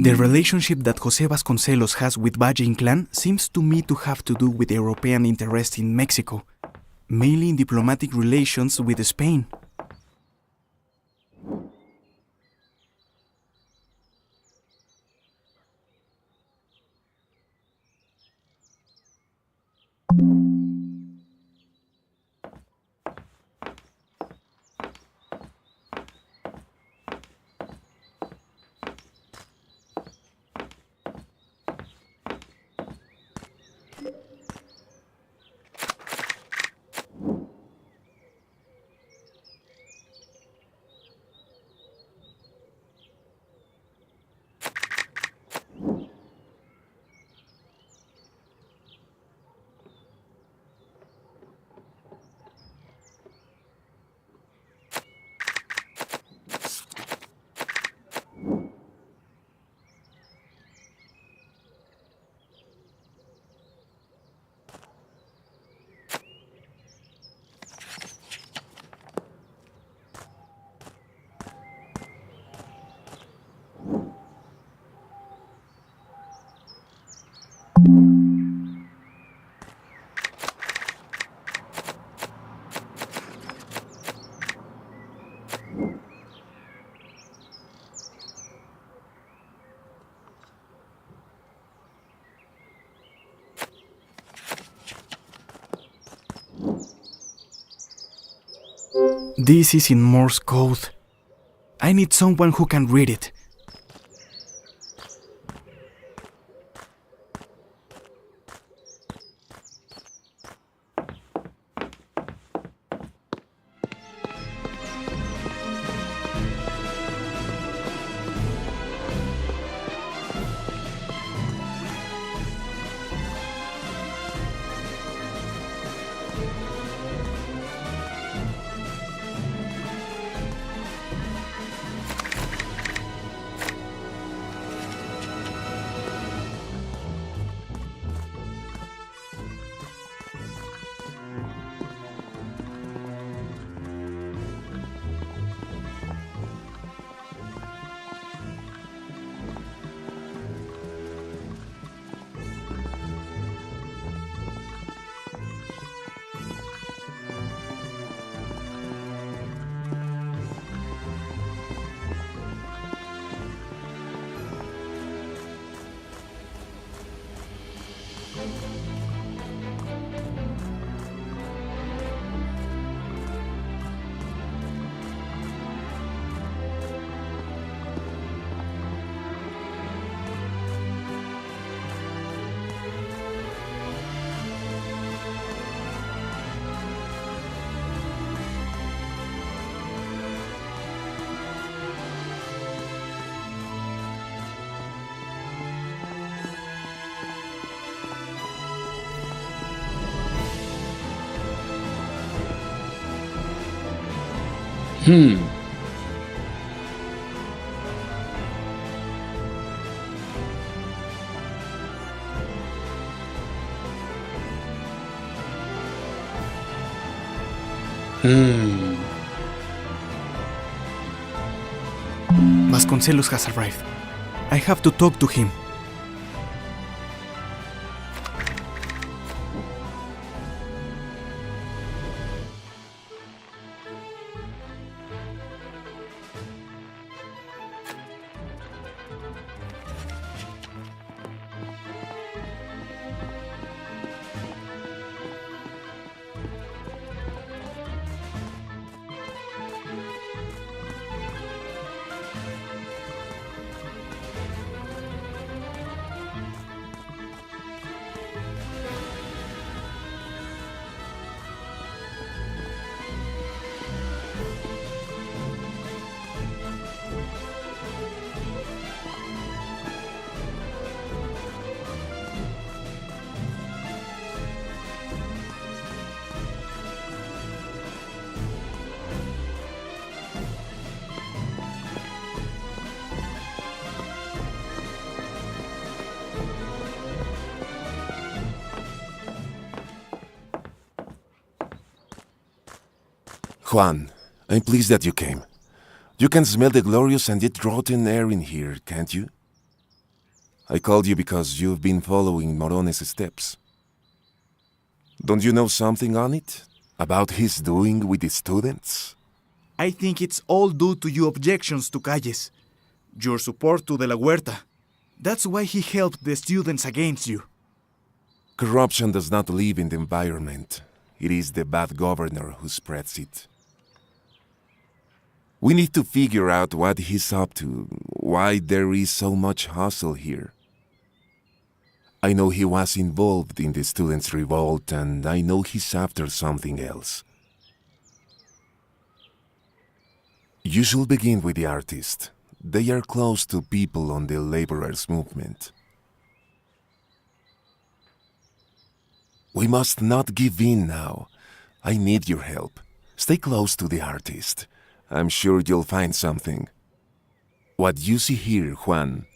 The relationship that José Vasconcelos has with Valle Inclán seems to me to have to do with European interest in Mexico, mainly in diplomatic relations with Spain. This is in Morse code. I need someone who can read it. Vasconcelos has arrived. I have to talk to him. Juan, I'm pleased that you came. You can smell the glorious and yet rotten air in here, can't you? I called you because you've been following Morones' steps. Don't you know something on it? About his doing with the students? I think it's all due to your objections to Calles, your support to De La Huerta. That's why he helped the students against you. Corruption does not live in the environment. It is the bad governor who spreads it. We need to figure out what he's up to, why there is so much hustle here. I know he was involved in the students' revolt, and I know he's after something else. You should begin with the artist. They are close to people on the laborers' movement. We must not give in now. I need your help. Stay close to the artist. I'm sure you'll find something. What you see here, Juan,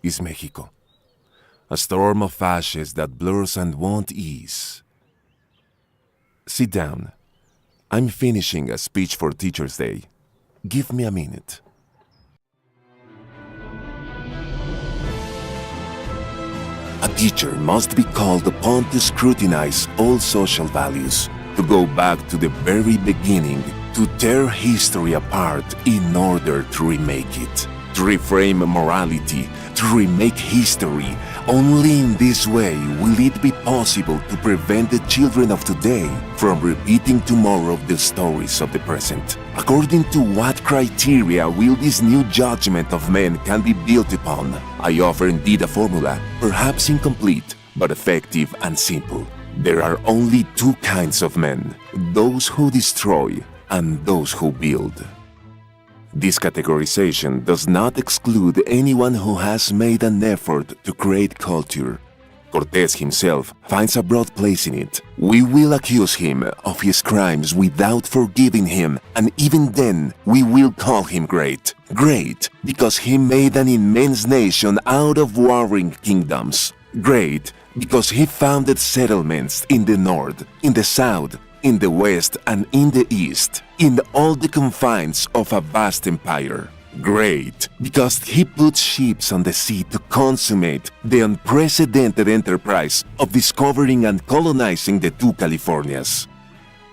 is Mexico. A storm of ashes that blurs and won't ease. Sit down. I'm finishing a speech for Teacher's Day. Give me a minute. A teacher must be called upon to scrutinize all social values, to go back to the very beginning, to tear history apart in order to remake it, to reframe morality, to remake history. Only in this way will it be possible to prevent the children of today from repeating tomorrow the stories of the present. According to what criteria will this new judgment of men can be built upon? I offer indeed a formula, perhaps incomplete, but effective and simple. There are only two kinds of men, those who destroy and those who build. This categorization does not exclude anyone who has made an effort to create culture. Cortés himself finds a broad place in it. We will accuse him of his crimes without forgiving him, and even then we will call him great. Great because he made an immense nation out of warring kingdoms. Great because he founded settlements in the north, in the south, in the west and in the east, in all the confines of a vast empire. Great, because he put ships on the sea to consummate the unprecedented enterprise of discovering and colonizing the two Californias.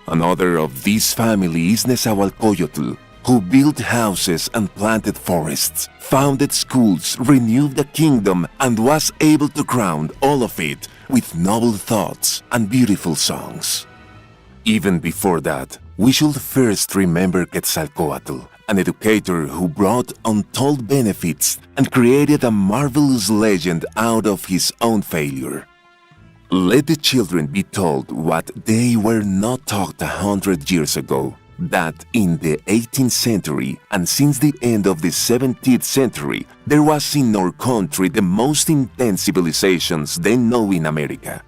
Another of this family is Nezahualcóyotl, who built houses and planted forests, founded schools, renewed the kingdom, and was able to crown all of it with noble thoughts and beautiful songs. Even before that, we should first remember Quetzalcoatl, an educator who brought untold benefits and created a marvelous legend out of his own failure. Let the children be told what they were not taught 100 years ago, that in the 18th century and since the end of the 17th century, there was in our country the most intense civilizations then known in America.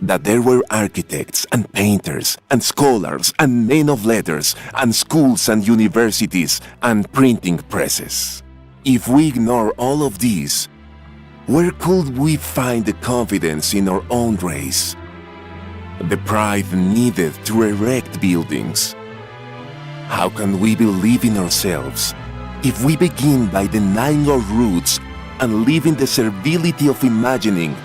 That there were architects and painters and scholars and men of letters and schools and universities and printing presses. If we ignore all of these, where could we find the confidence in our own race? The pride needed to erect buildings? How can we believe in ourselves if we begin by denying our roots and live in the servility of imagining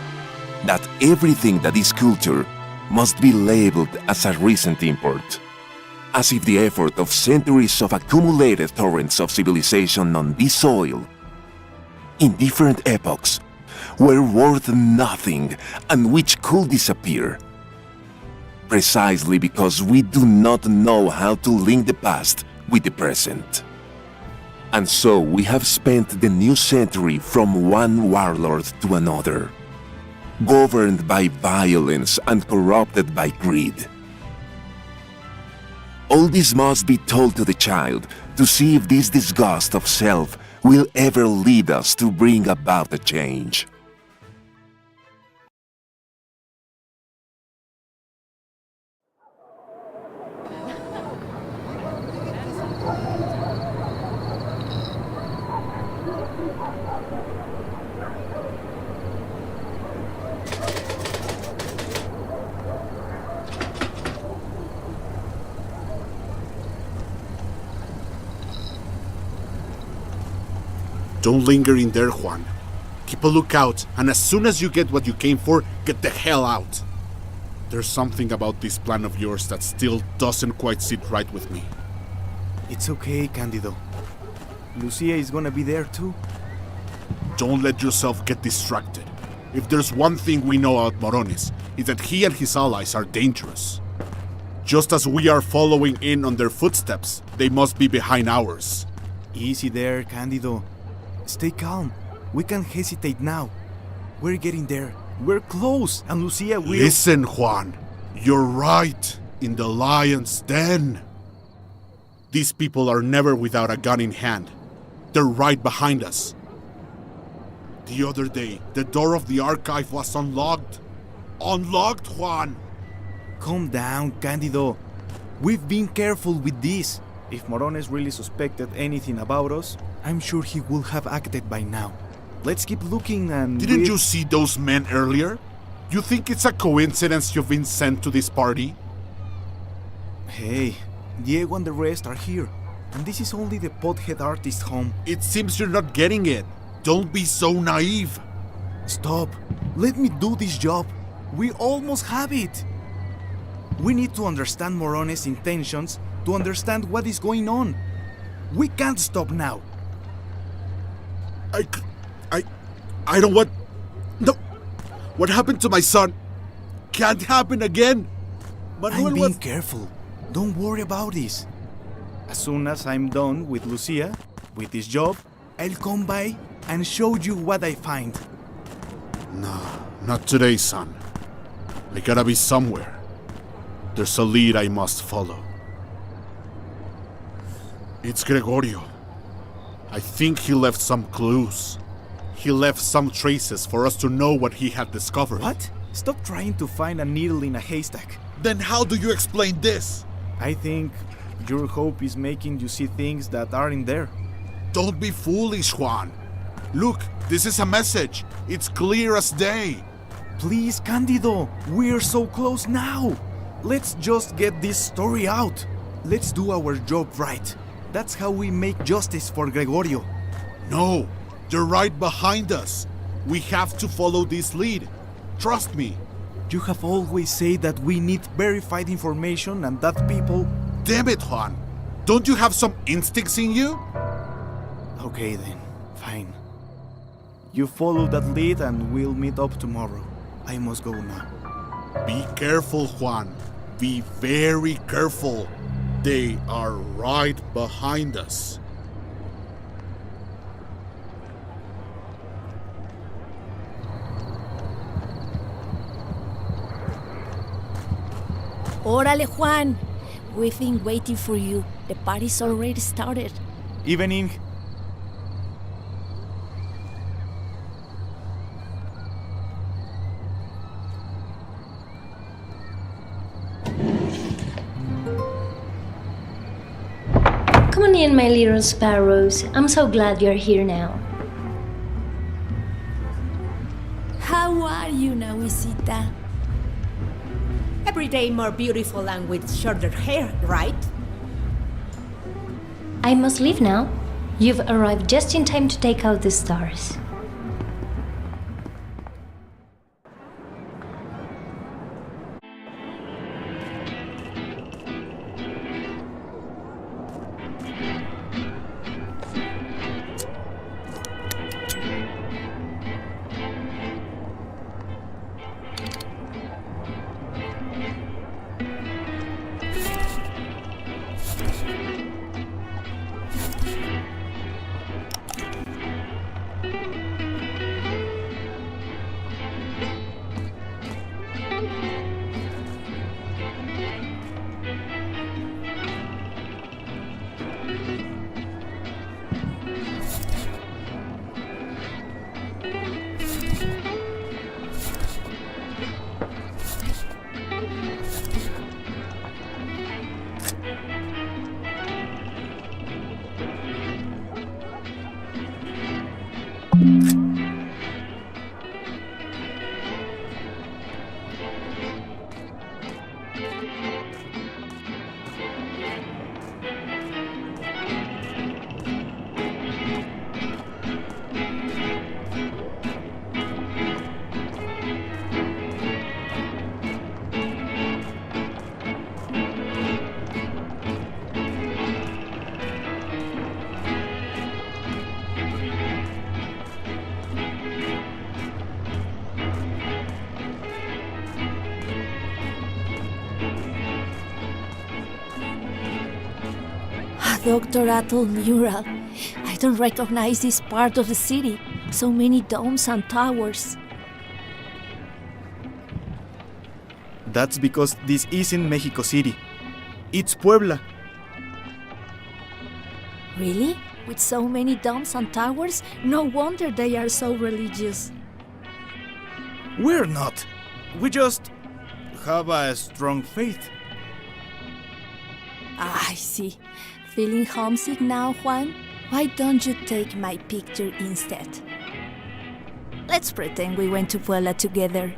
that everything that is culture must be labeled as a recent import, as if the effort of centuries of accumulated torrents of civilization on this soil, in different epochs, were worth nothing and which could disappear, precisely because we do not know how to link the past with the present. And so we have spent the new century from one warlord to another, governed by violence and corrupted by greed. All this must be told to the child to see if this disgust of self will ever lead us to bring about a change. Don't linger in there, Juan. Keep Keep a lookout, and as soon as you get what you came for, get the hell out. There's something about this plan of yours that still doesn't quite sit right with me. It's okay, Candido. Lucia is gonna be there too. Don't let yourself get distracted. If there's one thing we know about Morones, it's that he and his allies are dangerous. Just as we are following in on their footsteps, they must be behind ours. Easy there, Candido. Stay calm. We can't hesitate now. We're getting there. We're close, and Lucia will... Listen, Juan. You're right. In the lion's den. These people are never without a gun in hand. They're right behind us. The other day, the door of the archive was unlocked. Unlocked, Juan! Calm down, Candido. We've been careful with this. If Morones really suspected anything about us, I'm sure he would have acted by now. Let's keep looking and... Didn't you see those men earlier? You think it's a coincidence you've been sent to this party? Hey, Diego and the rest are here. And this is only the pothead artist home. It seems you're not getting it. Don't be so naive. Stop. Let me do this job. We almost have it. We need to understand Morones' intentions to understand what is going on. We can't stop now. I don't want... No! What happened to my son? Can't happen again! Manuel I'm being careful. Don't worry about this. As soon as I'm done with Lucia, with this job, I'll come by and show you what I find. No, not today, son. I gotta be somewhere. There's a lead I must follow. It's Gregorio. I think he left some clues. He left some traces for us to know what he had discovered. What? Stop trying to find a needle in a haystack. Then how do you explain this? I think your hope is making you see things that aren't there. Don't be foolish, Juan. Look, this is a message. It's clear as day. Please, Candido, we're so close now. Let's just get this story out. Let's do our job right. That's how we make justice for Gregorio. No, they're right behind us. We have to follow this lead. Trust me. You have always said that we need verified information and that people... Damn it, Juan. Don't you have some instincts in you? Okay then, fine. You follow that lead and we'll meet up tomorrow. I must go now. Be careful, Juan. Be very careful. They are right behind us. Órale, Juan. We've been waiting for you. The party's already started. Evening. Come on in, my little sparrows. I'm so glad you're here now. How are you, Nahuisita? Every day more beautiful and with shorter hair, right? I must leave now. You've arrived just in time to take out the stars. Doctoratal mural. I don't recognize this part of the city. So many domes and towers. That's because this isn't Mexico City. It's Puebla. Really? With so many domes and towers? No wonder they are so religious. We're not. We just have a strong faith. I see. Feeling homesick now, Juan? Why don't you take my picture instead? Let's pretend we went to Puebla together.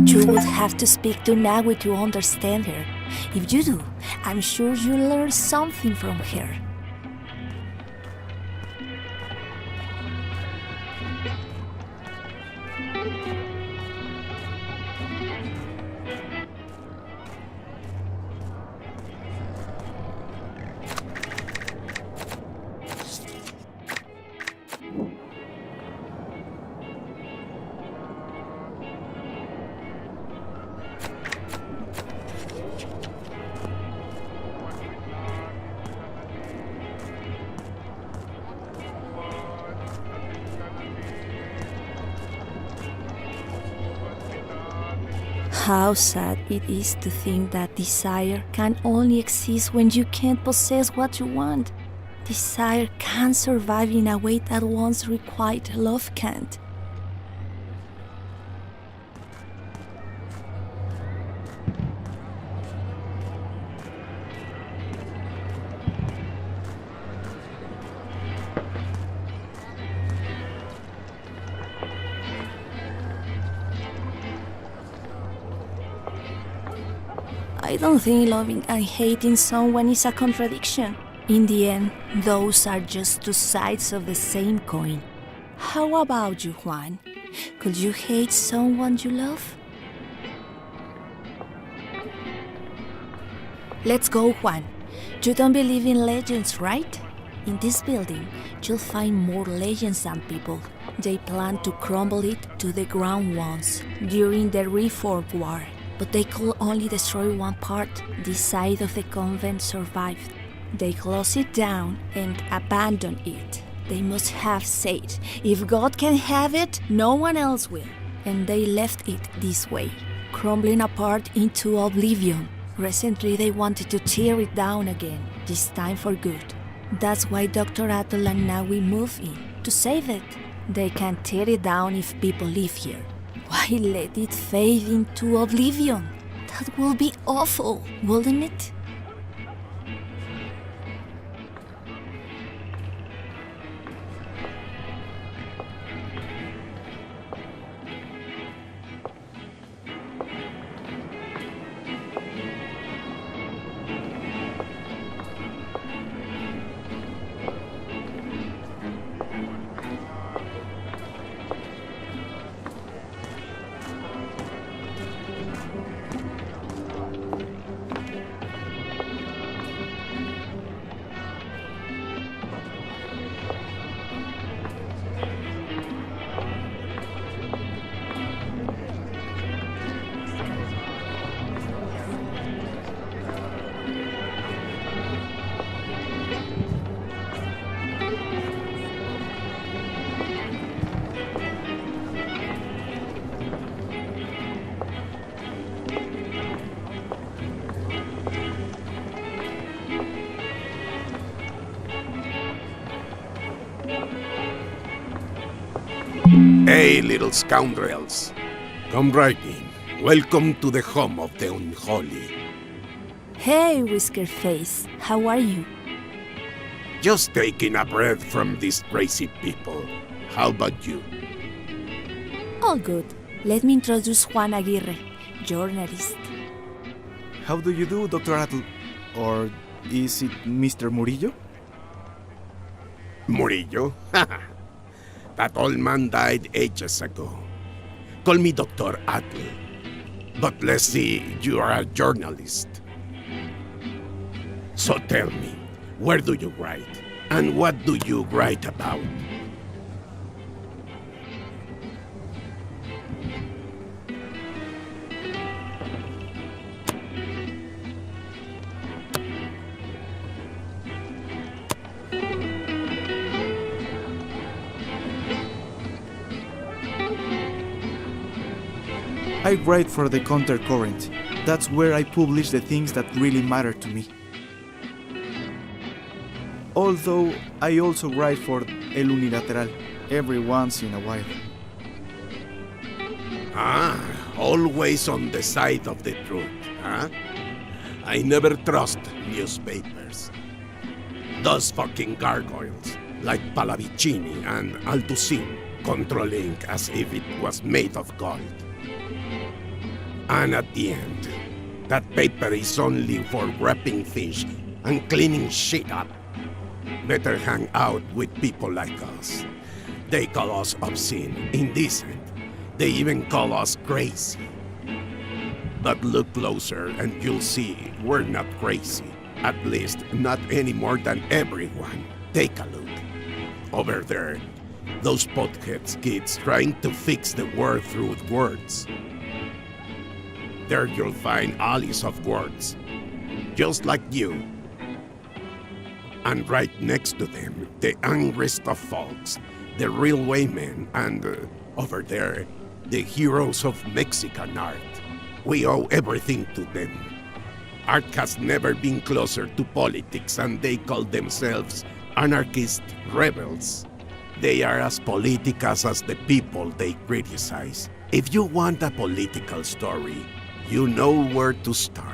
You would have to speak to Nawi to understand her. If you do, I'm sure you'll learn something from her. How sad it is to think that desire can only exist when you can't possess what you want. Desire can't survive in a way that once required love can't. I don't think loving and hating someone is a contradiction. In the end, those are just two sides of the same coin. How about you, Juan? Could you hate someone you love? Let's go, Juan. You don't believe in legends, right? In this building, you'll find more legends than people. They plan to crumble it to the ground once, during the Reform War. but they could only destroy one part. This side of the convent survived. They closed it down and abandoned it. They must have said, if God can have it, no one else will. And they left it this way, crumbling apart into oblivion. Recently they wanted to tear it down again, this time for good. That's why Dr. Atle and Nawi move in, to save it. They can't tear it down if people live here. Why let it fade into oblivion? That will be awful, wouldn't it? Hey, little scoundrels. Come right in. Welcome to the home of the unholy. Hey, Whisker Face, how are you? Just taking a breath from these crazy people. How about you? All good. Let me introduce Juan Aguirre, journalist. How do you do, Dr. Atle? Or is it Mr. Murillo? Murillo? That old man died ages ago. Call me Dr. Atle. But let's see, you are a journalist. So tell me, where do you write? And what do you write about? I write for the Countercurrent. That's where I publish the things that really matter to me. Although I also write for El Unilateral every once in a while. Ah, always on the side of the truth, huh? I never trust newspapers. Those fucking gargoyles, like Pallavicini and Altosin, controlling as if it was made of gold. And at the end, that paper is only for wrapping fish and cleaning shit up. Better hang out with people like us. They call us obscene, indecent. They even call us crazy. But look closer and you'll see we're not crazy. At least not any more than everyone. Take a look. Over there, those potheads kids trying to fix the world through words. There you'll find alleys of words, just like you. And right next to them, the angriest of folks, the railwaymen, and over there, the heroes of Mexican art. We owe everything to them. Art has never been closer to politics, and they call themselves anarchist rebels. They are as politicas as the people they criticize. If you want a political story, you know where to start.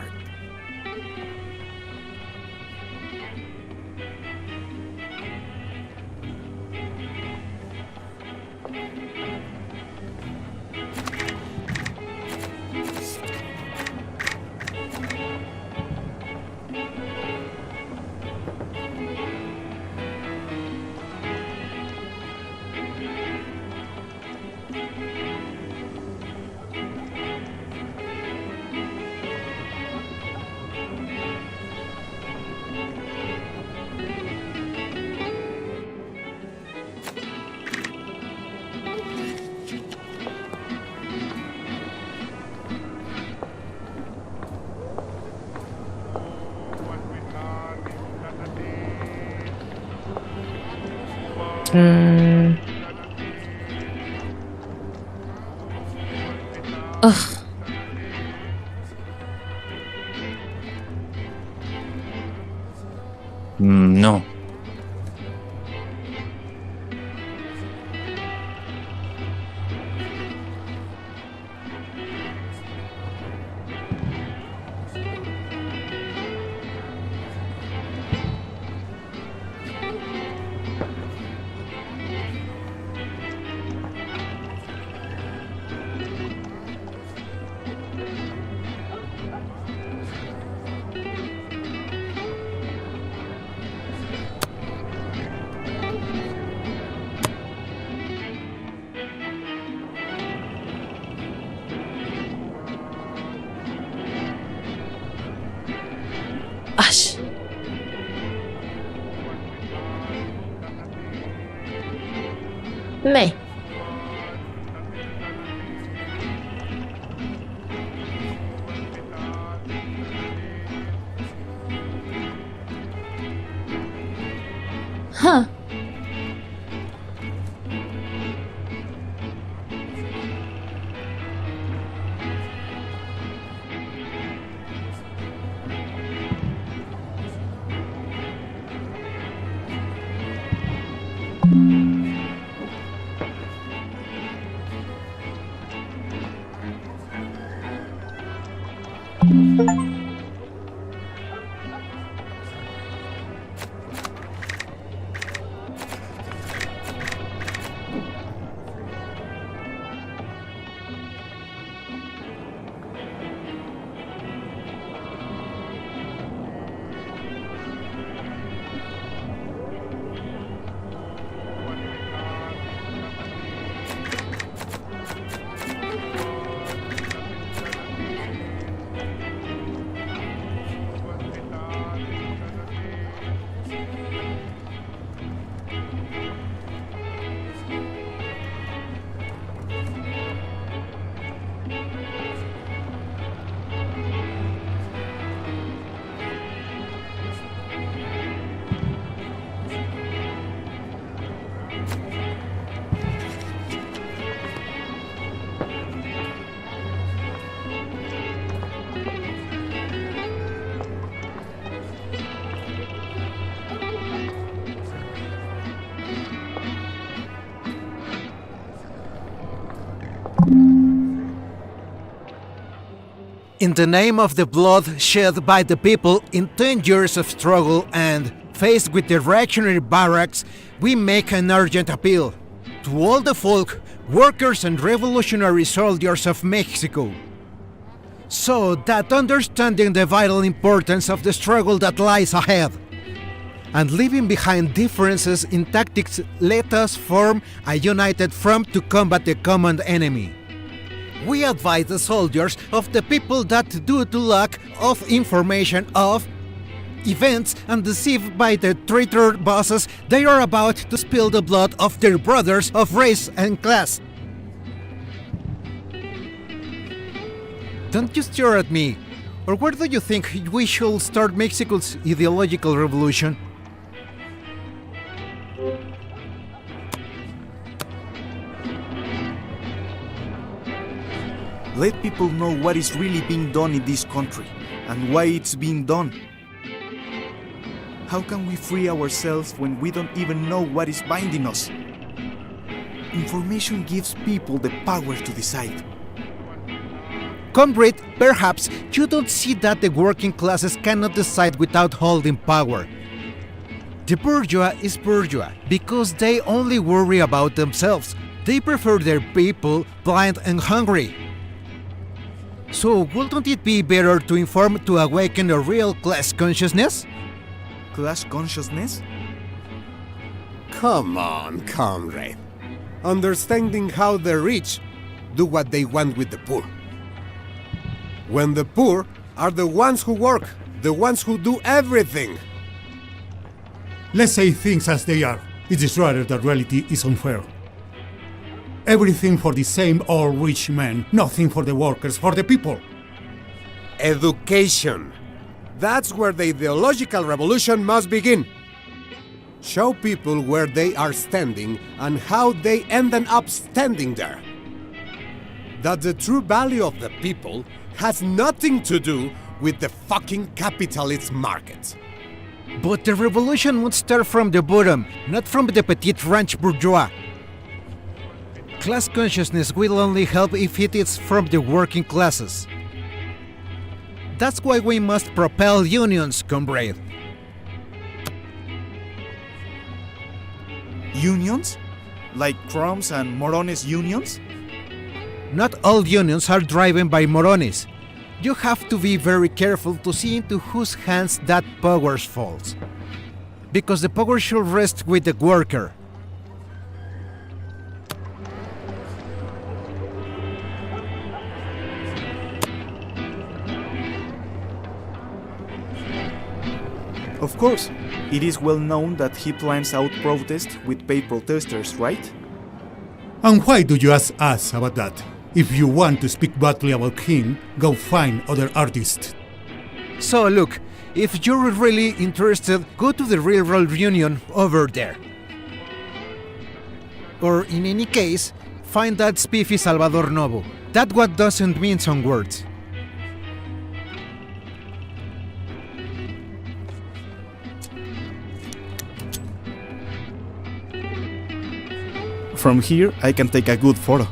Ugh. No. Ash. Meh. Huh. In the name of the blood shed by the people in 10 years of struggle and faced with the reactionary barracks, we make an urgent appeal to all the folk, workers and revolutionary soldiers of Mexico, so that understanding the vital importance of the struggle that lies ahead, and leaving behind differences in tactics, let us form a united front to combat the common enemy. We advise the soldiers of the people that due to lack of information of events and deceived by the traitor bosses, they are about to spill the blood of their brothers of race and class. Don't you stare at me. Or where do you think we should start Mexico's ideological revolution? Let people know what is really being done in this country and why it's being done. How can we free ourselves when we don't even know what is binding us? Information gives people the power to decide. Comrade, perhaps you don't see that the working classes cannot decide without holding power. The bourgeois is bourgeois because they only worry about themselves. They prefer their people blind and hungry. So wouldn't it be better to inform to awaken a real class consciousness? Class consciousness? Come on, comrade. Understanding how the rich do what they want with the poor. When the poor are the ones who work, the ones who do everything. Let's say things as they are. It is rather that reality is unfair. Everything for the same old rich men, nothing for the workers, for the people. Education. That's where the ideological revolution must begin. Show people where they are standing and how they ended up standing there. That the true value of the people has nothing to do with the fucking capitalist market. But the revolution must start from the bottom, not from the petite ranch bourgeois. Class consciousness will only help if it is from the working classes. That's why we must propel unions, comrade. Unions? Like Crumbs and Morones unions? Not all unions are driven by Morones. You have to be very careful to see into whose hands that power falls. Because the power should rest with the worker. Of course. It is well known that he plans out protests with paid protesters, right? And why do you ask us about that? If you want to speak badly about him, go find other artists. So look, if you're really interested, go to the railroad union over there. Or in any case, find that spiffy Salvador Novo. That what doesn't mean some words. From here, I can take a good photo.